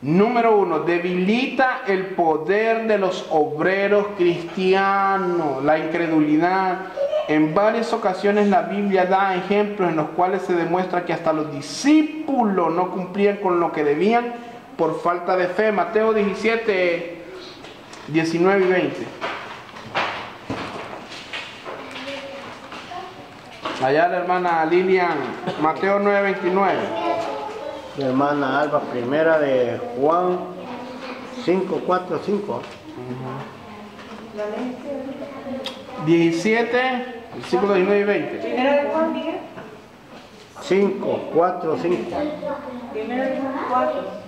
Número 1, debilita el poder de los obreros cristianos, la incredulidad. En varias ocasiones la Biblia da ejemplos en los cuales se demuestra que hasta los discípulos no cumplían con lo que debían por falta de fe. Mateo 17, 19 y 20. Allá la hermana Lilian, Mateo 9, 29. Mi hermana Alba, primera de Juan 5, 4, 5. 17, versículos 19 y 20. Primera de Juan, Miguel. 5, 4, 5. Primera de Juan 4.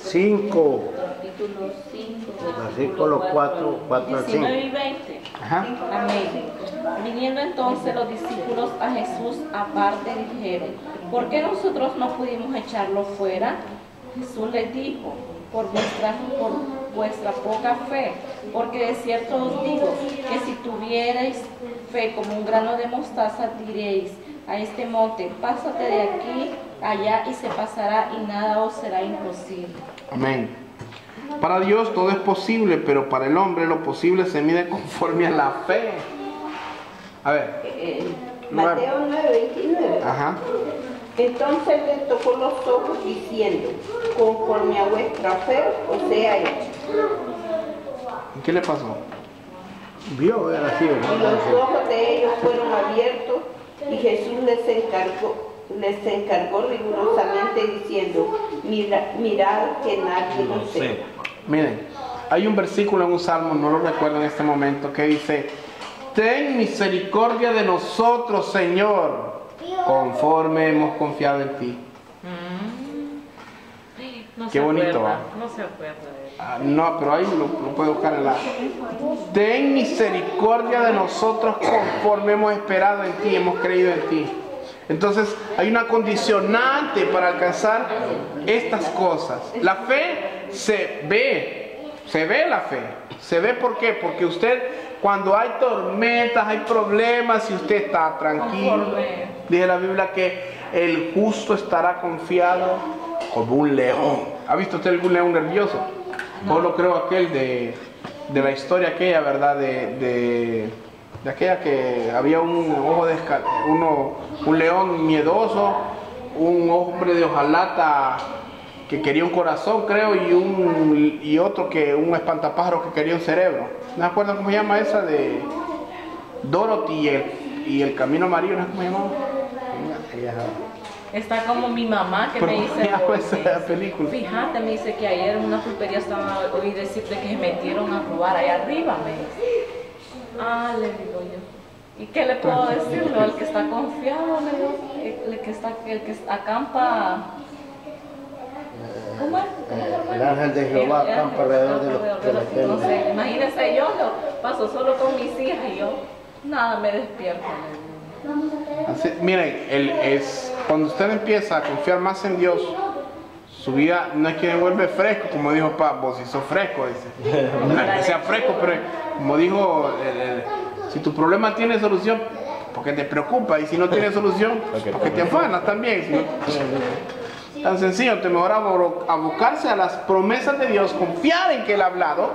5, Capítulo 5, versículo 4, 4 al 5. 19 y 20. Ajá. Amén. Viniendo entonces los discípulos a Jesús aparte, dijeron: ¿por qué nosotros no pudimos echarlo fuera? Jesús les dijo: por vuestra poca fe, porque de cierto os digo que si tuvierais fe como un grano de mostaza, diréis a este monte: pásate de aquí allá, y se pasará, y nada os será imposible. Amén. Para Dios todo es posible, pero para el hombre lo posible se mide conforme a la fe. A ver. Mateo 9, 29. Ajá. Entonces le tocó los ojos diciendo: conforme a vuestra fe os sea hecho. ¿Y qué le pasó? Vio, era así, Y los ojos de ellos fueron abiertos, y Jesús les encargó rigurosamente diciendo: mirad que nadie lo sepa. Miren, hay un versículo en un salmo, no lo recuerdo en este momento, que dice: ten misericordia de nosotros, Señor, conforme hemos confiado en ti. No Qué bonito, ¿va? No se acuerda de él. No, pero ahí lo puedo buscar en la... Ten misericordia de nosotros conforme hemos esperado en ti, hemos creído en ti. Entonces hay una condicionante para alcanzar estas cosas. La fe se ve la fe. ¿Se ve por qué? Porque usted, cuando hay tormentas, hay problemas, y usted está tranquilo, dice la Biblia que el justo estará confiado como un león. ¿Ha visto usted algún león nervioso? No lo creo, aquel de la historia aquella, ¿verdad? De aquella que había un ojo de un león miedoso, un hombre de hojalata que quería un corazón, creo, y otro que un espantapájaro que quería un cerebro. ¿No se acuerdan cómo se llama esa de Dorothy y el camino amarillo? ¿No es cómo se llamaba? Está como mi mamá que Pero me dice: ¿cómo se llama esa película? fíjate, me dice que ayer en una pulpería oí decirte que se metieron a robar allá arriba, me dice. Ah, le digo yo. ¿Y qué le puedo decir? El que está confiado, le digo, el que acampa. ¿Cómo es? El ángel de Jehová acampa alrededor de los que no sé, imagínense, yo lo paso solo con mis hijas y yo nada me despierto. Así, miren, cuando usted empieza a confiar más en Dios, su vida no es que se vuelve fresco, como dijo papá, vos si sos fresco, dice. No es que sea fresco, pero como dijo, si tu problema tiene solución, porque te preocupa, y si no tiene solución, porque te afanas también. Si no, tan sencillo, te mejor abocarse a las promesas de Dios, confiar en que Él ha hablado,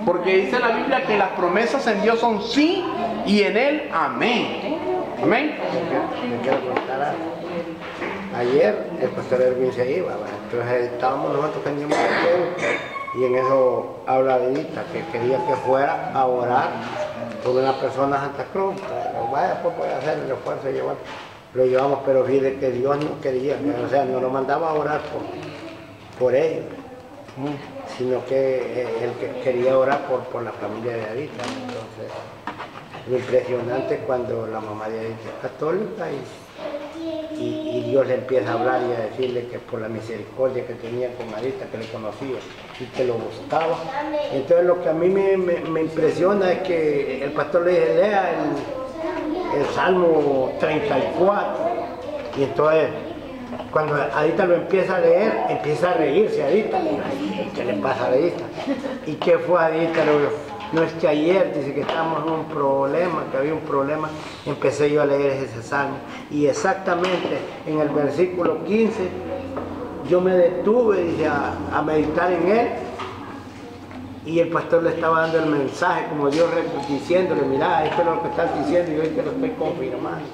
porque dice la Biblia que las promesas en Dios son sí y en Él amén. Amén. Me quiero contar algo. Ayer el pastor Erwin se iba, ¿verdad? Entonces estábamos nosotros teníamos y en eso habla Adita que quería que fuera a orar por una persona a Santa Cruz. Pero vaya, pues voy a hacer el esfuerzo de llevar. Lo llevamos, pero fíjate que Dios no quería, o sea, no lo mandaba a orar por ellos, sino que él quería orar por la familia de Adita. Entonces, lo impresionante cuando la mamá de Adita es católica y Dios le empieza a hablar y a decirle que por la misericordia que tenía con Adita, que le conocía y que lo buscaba. Entonces lo que a mí me impresiona es que el pastor le dice: lea el Salmo 34, y entonces cuando Adita lo empieza a leer, empieza a reírse Adita. ¿Y qué le pasa a Adita? ¿Y qué fue Adita? No, es que ayer dice que estábamos en un problema, que había un problema. Empecé yo a leer ese salmo y exactamente en el versículo 15 yo me detuve, dice, a meditar en él. Y el pastor le estaba dando el mensaje, como Dios diciéndole, mira, esto es lo que estás diciendo y yo te lo estoy confirmando.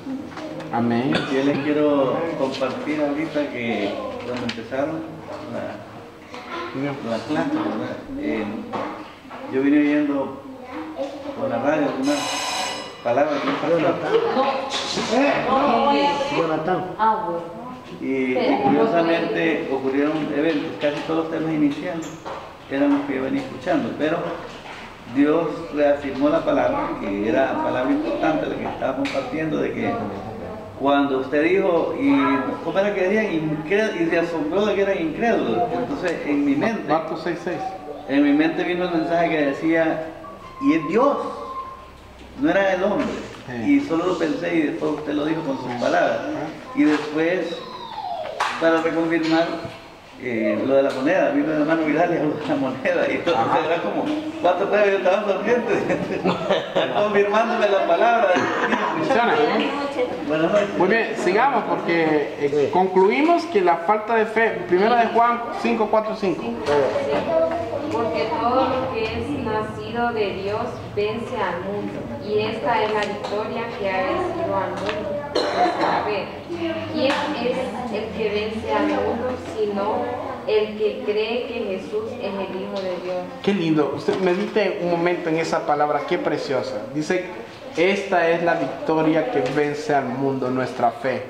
Amén. Yo les quiero compartir ahorita que cuando empezaron las clases, ¿verdad? Yo vine oyendo por la radio una palabra de un pastor. Jonathan. Y curiosamente ocurrieron eventos, casi todos los temas iniciales eran los que yo venía escuchando, pero Dios reafirmó la palabra, que era palabra importante, la que estaba compartiendo, de que cuando usted dijo, y ¿cómo era que decían? Y se asombró de que eran incrédulos. Entonces en mi mente, Marcos 6:6. en mi mente vino el mensaje que decía, y es Dios, no era el hombre. Y solo lo pensé y después usted lo dijo con sus palabras. Y después, para reconfirmar lo de la moneda, vino el hermano Vidal y habló de la moneda. Y entonces era como, ¿cuánto puede? Yo estaba sonriente, confirmándome la palabra. Funciona. Buenas noches. Muy bien, sigamos porque concluimos que la falta de fe, primera de Juan 5:4-5. Porque todo lo que es nacido de Dios vence al mundo, y esta es la victoria que ha vencido al mundo, nuestra fe. ¿Quién es el que vence al mundo sino el que cree que Jesús es el Hijo de Dios? Qué lindo. Usted medite un momento en esa palabra, qué preciosa. Dice, esta es la victoria que vence al mundo, nuestra fe.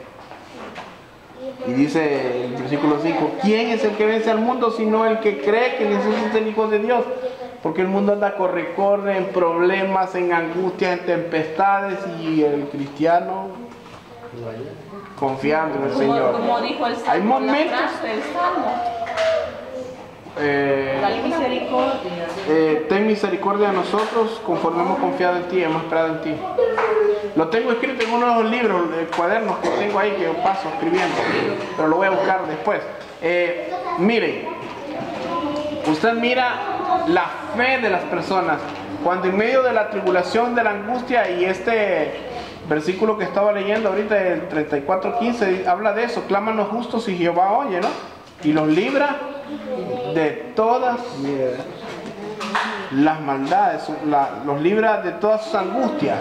Y dice el versículo 5, ¿quién es el que vence al mundo sino el que cree que Jesús es el Hijo de Dios? Porque el mundo anda corre en problemas, en angustias, en tempestades, y el cristiano confiando en el Señor. Como dijo el Salmo, Hay momentos. la frase del Salmo. La misericordia. Ten misericordia de nosotros, conforme hemos confiado en ti, hemos esperado en ti. Lo tengo escrito en uno de los libros, cuadernos que tengo ahí, que yo paso escribiendo, pero lo voy a buscar después. Miren, usted mira la fe de las personas, cuando en medio de la tribulación, de la angustia, y este versículo que estaba leyendo ahorita, el 34:15, habla de eso, claman los justos y Jehová oye, ¿no? Y los libra de todas las maldades, los libra de todas sus angustias.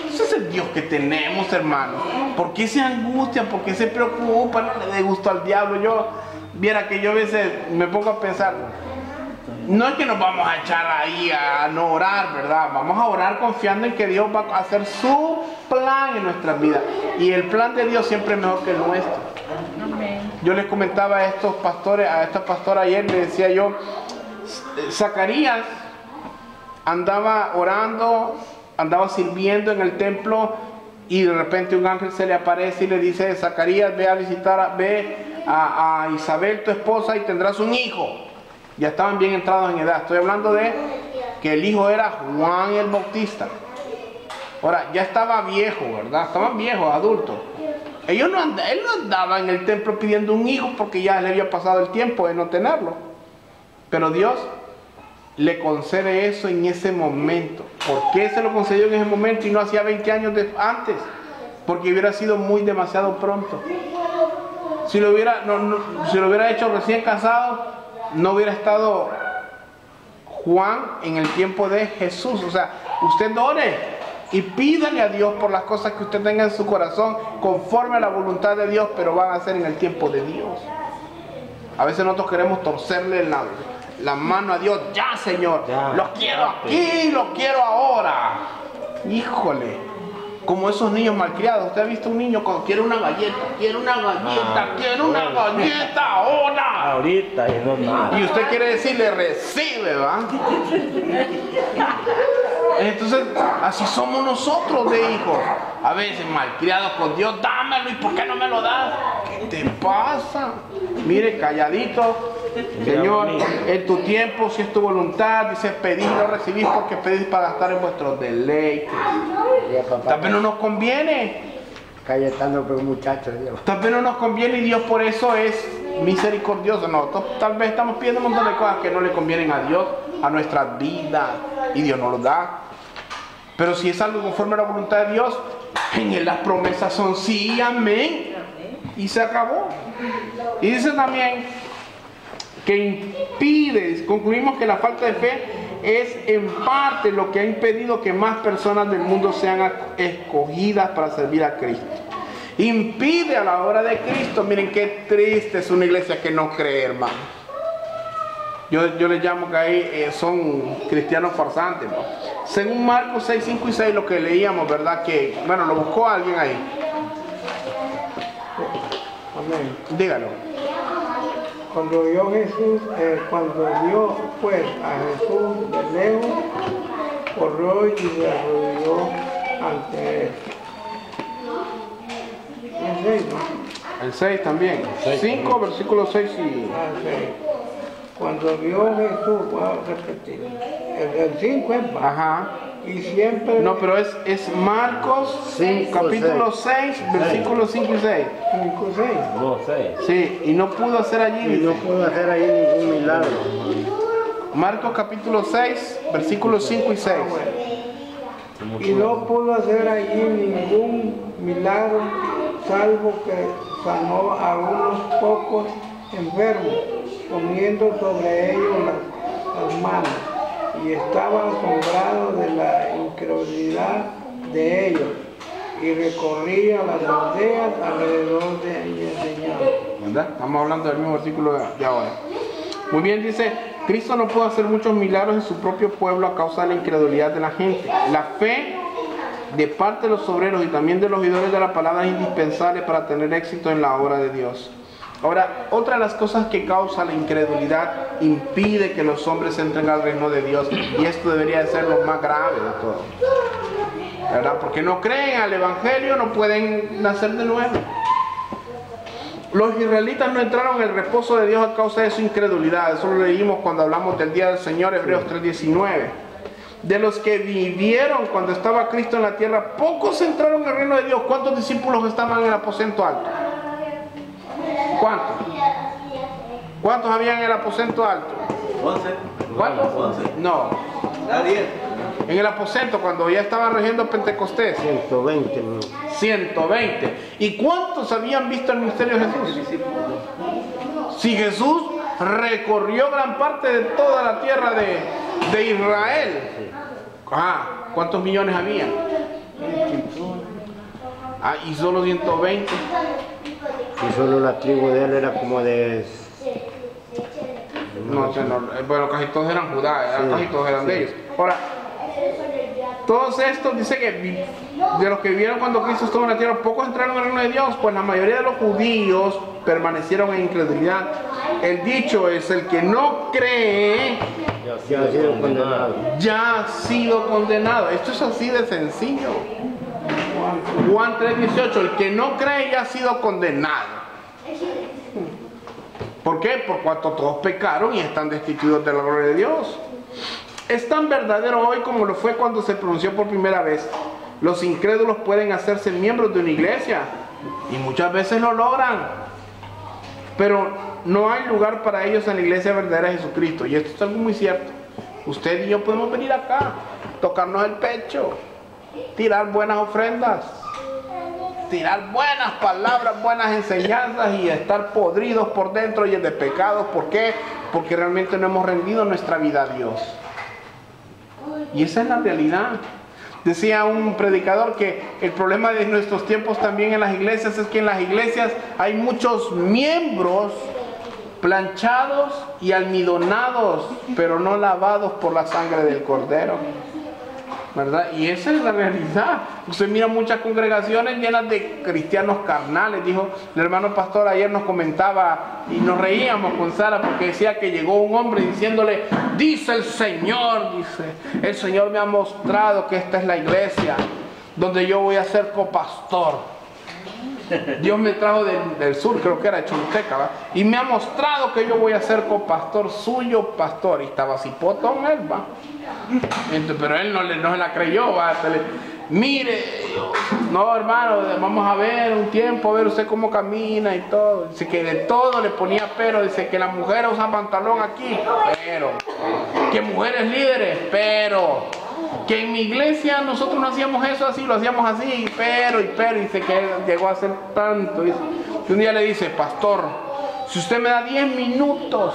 Ese es el Dios que tenemos, hermano. ¿Por qué se angustia? ¿Por qué se preocupa? No le dé gusto al diablo. Yo, viera que yo a veces me pongo a pensar, no es que nos vamos a echar ahí a no orar, ¿verdad? Vamos a orar confiando en que Dios va a hacer su plan en nuestras vidas. Y el plan de Dios siempre es mejor que el nuestro. Yo les comentaba a estos pastores, a esta pastora ayer, le decía yo, Zacarías andaba orando, andaba sirviendo en el templo, y de repente un ángel se le aparece y le dice, Zacarías, ve a visitar, ve a Isabel, tu esposa, y tendrás un hijo. Ya estaban bien entrados en edad. Estoy hablando de que el hijo era Juan el Bautista. Ahora, ya estaba viejo, ¿verdad? Estaban viejos, adultos. Él no andaba en el templo pidiendo un hijo porque ya le había pasado el tiempo de no tenerlo. Pero Dios le concede eso en ese momento. ¿Por qué se lo concedió en ese momento y no hacía 20 años antes? Porque hubiera sido demasiado pronto. Si lo hubiera hecho recién casado, no hubiera estado Juan en el tiempo de Jesús. O sea, usted ore y pídale a Dios por las cosas que usted tenga en su corazón, conforme a la voluntad de Dios, pero van a ser en el tiempo de Dios. A veces nosotros queremos torcerle la mano a Dios. Ya, Señor, los quiero aquí, los quiero ahora. Híjole, como esos niños malcriados. Usted ha visto un niño cuando quiere una galleta, quiere una galleta ahora. Ahorita y no nada. Y usted quiere decirle, recibe, ¿va? Entonces, así somos nosotros de hijos. A veces malcriados con Dios, dámelo, ¿y por qué no me lo das? ¿Qué te pasa? Mire, calladito, Señor, en tu tiempo, si es tu voluntad, dice, pedid y no recibís, porque pedís para gastar en vuestros deleites. Tal vez no nos conviene. Cayetano, pero muchachos, Dios. Tal vez no nos conviene, y Dios por eso es misericordioso. Nosotros tal vez estamos pidiendo un montón de cosas que no le convienen a Dios, a nuestras vidas, y Dios nos lo da. Pero si es algo conforme a la voluntad de Dios, en Él las promesas son sí, amén, y se acabó. Y dice también que impide, concluimos que la falta de fe es en parte lo que ha impedido que más personas del mundo sean escogidas para servir a Cristo. Impide a la obra de Cristo. Miren qué triste es una iglesia que no cree, hermano. Yo les llamo que ahí son cristianos farsantes, ¿no? Según Marcos 6, 5 y 6, lo que leíamos, ¿verdad? Que, bueno, lo buscó alguien ahí. Amén. Dígalo. Cuando vio pues a Jesús de lejos, corrió y se arrodilló ante él. El 6, ¿no? El 6 también. 5, versículo 6 y... Ah, 6. Cuando vio Jesús, voy a repetir. El 5 es más. Ajá. Y siempre... No, pero es Marcos 5, capítulo 6, versículos 5 y 6. 5, 6. No, 6. Sí, y no pudo hacer allí. Y no Dice. pudo hacer ahí ningún milagro. Marcos capítulo 6, versículos 5 y 6. Y no pudo hacer allí ningún milagro, salvo que sanó a unos pocos enfermos, poniendo sobre ellos las manos. Y estaba asombrado de la incredulidad de ellos, y recorría las aldeas alrededor de ellos, Señor. ¿Verdad? Estamos hablando del mismo versículo de ahora. Muy bien, dice, Cristo no pudo hacer muchos milagros en su propio pueblo a causa de la incredulidad de la gente. La fe de parte de los obreros y también de los oidores de la palabra es indispensable para tener éxito en la obra de Dios. Ahora, otra de las cosas que causa la incredulidad impide que los hombres entren al reino de Dios, y esto debería de ser lo más grave de todo, ¿verdad? Porque no creen al evangelio, no pueden nacer de nuevo. Los israelitas no entraron en el reposo de Dios a causa de su incredulidad. Eso lo leímos cuando hablamos del día del Señor, Hebreos 3:19. De los que vivieron cuando estaba Cristo en la tierra, pocos entraron en el reino de Dios. ¿Cuántos discípulos estaban en el aposento alto? ¿Cuántos? ¿Cuántos habían en el aposento alto? 11. ¿Cuántos? 11. No. A 10. En el aposento, cuando ya estaba regiendo Pentecostés. 120. 120. ¿Y cuántos habían visto el misterio de Jesús? Si Jesús recorrió gran parte de toda la tierra de Israel. ¿Cuántos millones había? Y solo 120. Y solo la tribu de él era como de... No, bueno, casi todos eran Judá, Sí, casi todos eran sí. de ellos. Ahora, todos estos dice que de los que vivieron cuando Cristo estuvo en la tierra, pocos entraron al reino de Dios, pues la mayoría de los judíos permanecieron en incredulidad. El dicho es: el que no cree Ya ha sido condenado. ya ha sido condenado. Esto es así de sencillo. Juan 3:18, el que no cree ya ha sido condenado. ¿Por qué? Por cuanto todos pecaron y están destituidos de la gloria de Dios. Es tan verdadero hoy como lo fue cuando se pronunció por primera vez. Los incrédulos pueden hacerse miembros de una iglesia y muchas veces lo logran, pero no hay lugar para ellos en la iglesia verdadera de Jesucristo. Y esto es algo muy cierto. Usted y yo podemos venir acá, tocarnos el pecho, tirar buenas ofrendas, tirar buenas palabras, buenas enseñanzas y estar podridos por dentro y de pecados. ¿Por qué? Porque realmente no hemos rendido nuestra vida a Dios. Y esa es la realidad. Decía un predicador que el problema de nuestros tiempos también en las iglesias es que en las iglesias hay muchos miembros planchados y almidonados, pero no lavados por la sangre del Cordero, ¿verdad? Y esa es la realidad. Usted mira muchas congregaciones llenas de cristianos carnales. Dijo el hermano pastor, ayer nos comentaba y nos reíamos con Sara porque decía que llegó un hombre diciéndole: dice el Señor, el Señor me ha mostrado que esta es la iglesia donde yo voy a ser copastor. Dios me trajo del sur, creo que era de Choluteca, ¿va? Y me ha mostrado que yo voy a ser copastor suyo, pastor. Y estaba así potón él, ¿va? Entonces, pero él no se la creyó, ¿va? Mire, no, hermano, vamos a ver un tiempo, a ver usted cómo camina y todo. Dice que de todo le ponía pero. Dice que las mujeres usan pantalón aquí, pero. Que mujeres líderes, pero. Que en mi iglesia nosotros no hacíamos eso así, lo hacíamos así, pero. Dice que él llegó a hacer tanto. Dice, que un día le dice: pastor, Si usted me da 10 minutos,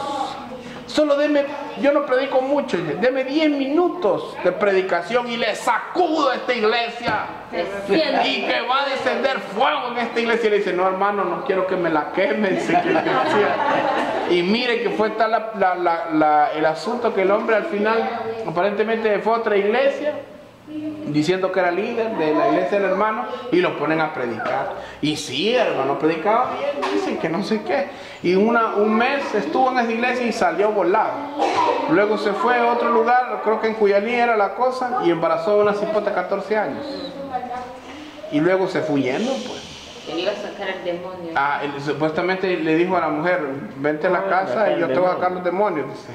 solo deme, yo no predico mucho, deme 10 minutos de predicación y le sacudo a esta iglesia. Y que va a descender fuego en esta iglesia. Y le dice, no hermano, no quiero que me la queme. Dice que y mire que fue tal el asunto que el hombre al final aparentemente fue a otra iglesia, diciendo que era líder de la iglesia del hermano, y lo ponen a predicar. Y sí, el hermano predicaba bien, dicen que no sé qué. Y un mes estuvo en esa iglesia y salió volado. Luego se fue a otro lugar, creo que en Cuyalí era la cosa, y embarazó a una cipota de 14 años. Y luego se fue yendo, pues. Él iba a sacar el demonio. Supuestamente le dijo a la mujer, vente a la casa y yo te voy a sacar los demonios, dice.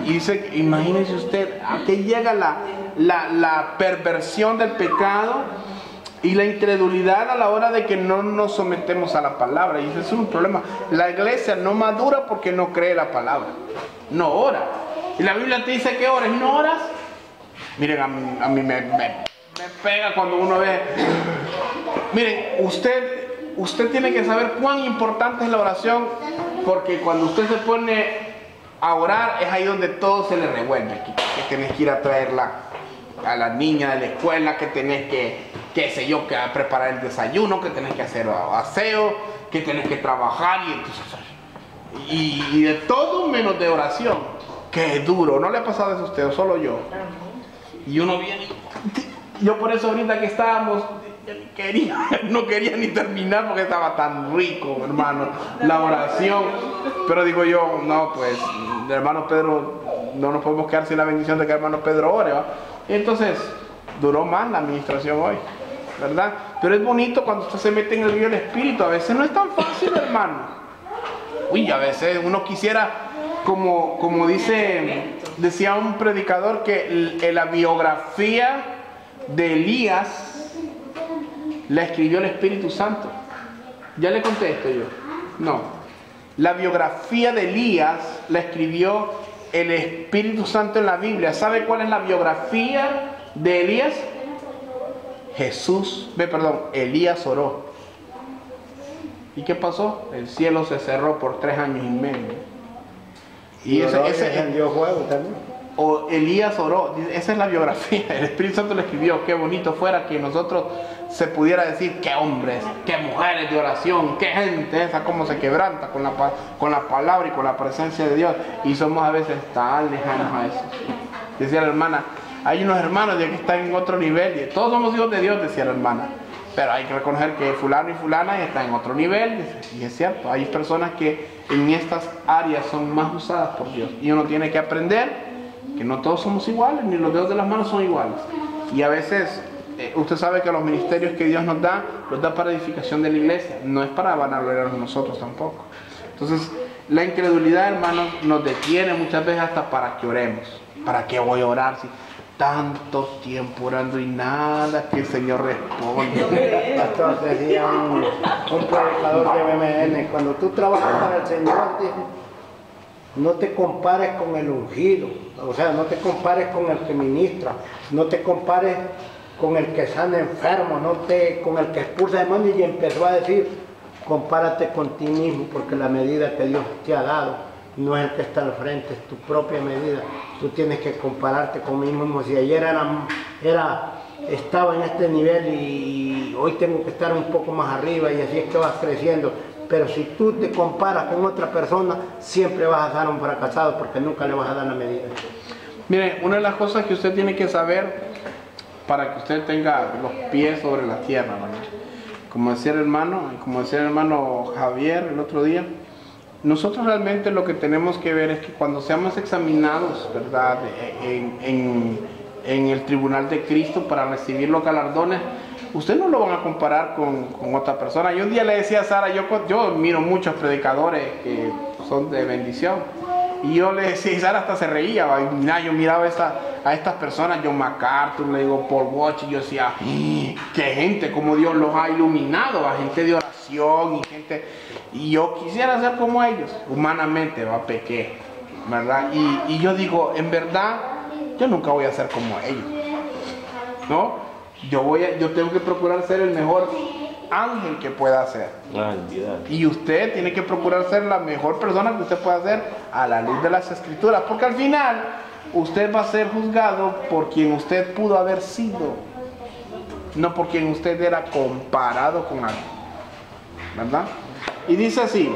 Y dice, imagínese usted, ¿a qué llega la perversión del pecado y la incredulidad a la hora de que no nos sometemos a la palabra? Y ese es un problema. La iglesia no madura porque no cree la palabra, no ora. Y la Biblia te dice que ores, ¿no oras? Miren, a mí me pega cuando uno ve. Miren, usted tiene que saber cuán importante es la oración, porque cuando usted se pone a orar es ahí donde todo se le revuelve. Que tenés que ir a traerla a la niña de la escuela, que tenés que, qué sé yo, que preparar el desayuno, que tenés que hacer aseo, que tenés que trabajar, y de todo menos de oración. Qué duro. ¿No le ha pasado eso a usted o solo yo? Y uno viene y yo por eso ahorita que estábamos, no quería ni terminar porque estaba tan rico, hermano, la oración. Pero digo yo, no, pues, hermano Pedro, no nos podemos quedar sin la bendición de que hermano Pedro ore, ¿va? Entonces, duró más la administración hoy, ¿verdad? Pero es bonito cuando usted se mete en el río del Espíritu. A veces no es tan fácil, hermano. Uy, a veces uno quisiera, como decía un predicador, que la biografía de Elías la escribió el Espíritu Santo. ¿Ya le contesto yo? No. La biografía de Elías la escribió el Espíritu Santo en la Biblia. ¿Sabe cuál es la biografía de Elías? Elías oró. ¿Y qué pasó? El cielo se cerró por 3 años y medio. Y ese dio juego también. O Elías oró. Esa es la biografía. El Espíritu Santo lo escribió. Qué bonito fuera que nosotros se pudiera decir qué hombres, qué mujeres de oración, qué gente esa, cómo se quebranta con la palabra y con la presencia de Dios. Y somos a veces tan lejanos a eso. Decía la hermana, hay unos hermanos que están en otro nivel, y todos somos hijos de Dios, decía la hermana, pero hay que reconocer que fulano y fulana están en otro nivel. Y es cierto, hay personas que en estas áreas son más usadas por Dios, y uno tiene que aprender que no todos somos iguales, ni los dedos de las manos son iguales. Y a veces, usted sabe que los ministerios que Dios nos da, los da para edificación de la iglesia, no es para vanagloriarnos nosotros tampoco. Entonces, la incredulidad, hermanos, nos detiene muchas veces hasta para que oremos. ¿Para qué voy a orar si tanto tiempo orando y nada que el Señor responde? Pastor, decía un predicador de BMN, cuando tú trabajas para el Señor, dice, no te compares con el ungido, o sea, no te compares con el que ministra, no te compares con el que sana enfermo, con el que expulsa demonios, y empezó a decir, compárate con ti mismo, porque la medida que Dios te ha dado no es el que está al frente, es tu propia medida. Tú tienes que compararte conmigo mismo. Si ayer estaba en este nivel y hoy tengo que estar un poco más arriba, y así es que vas creciendo. Pero si tú te comparas con otra persona, siempre vas a ser un fracasado, porque nunca le vas a dar la medida. Mire, una de las cosas que usted tiene que saber para que usted tenga los pies sobre la tierra, ¿verdad? Como decía el hermano Javier el otro día, nosotros realmente lo que tenemos que ver es que cuando seamos examinados, ¿verdad?, en el tribunal de Cristo para recibir los galardones, usted no lo van a comparar con otra persona. Yo un día le decía a Sara, yo miro muchos predicadores que son de bendición, y yo le decía, y Sara hasta se reía, yo miraba a estas personas, John MacArthur, le digo, Paul Watch, y yo decía, qué gente, como Dios los ha iluminado, a gente de oración y yo quisiera ser como ellos. Humanamente pequé, ¿verdad? Y yo digo, en verdad, yo nunca voy a ser como ellos, ¿no? Yo tengo que procurar ser el mejor ángel que pueda ser. Ay, Dios. Y usted tiene que procurar ser la mejor persona que usted pueda ser a la luz de las Escrituras, porque al final usted va a ser juzgado por quien usted pudo haber sido, no por quien usted era comparado con alguien, ¿verdad? Y dice así,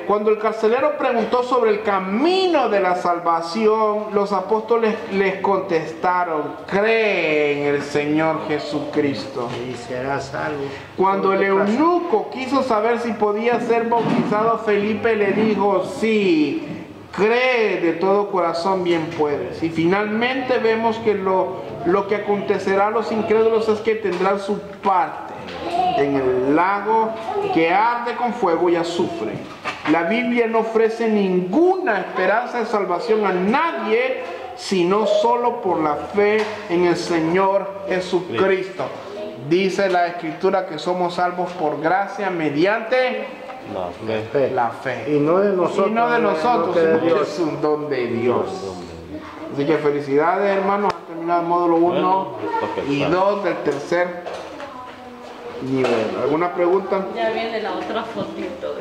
cuando el carcelero preguntó sobre el camino de la salvación, los apóstoles les contestaron: cree en el Señor Jesucristo. Y será salvo. Cuando el eunuco quiso saber si podía ser bautizado, Felipe le dijo: sí, cree de todo corazón, bien puedes. Y finalmente vemos que lo que acontecerá a los incrédulos es que tendrán su parte en el lago que arde con fuego y azufre. La Biblia no ofrece ninguna esperanza de salvación a nadie, sino solo por la fe en el Señor Jesucristo. Dice la Escritura que somos salvos por gracia mediante la fe. Y no de nosotros. Y no de nosotros, sino sino de que Dios. es un don de Dios. Así que felicidades, hermanos. Han terminado el módulo 1 y 2 del tercer nivel. ¿Alguna pregunta? Ya viene la otra fotito.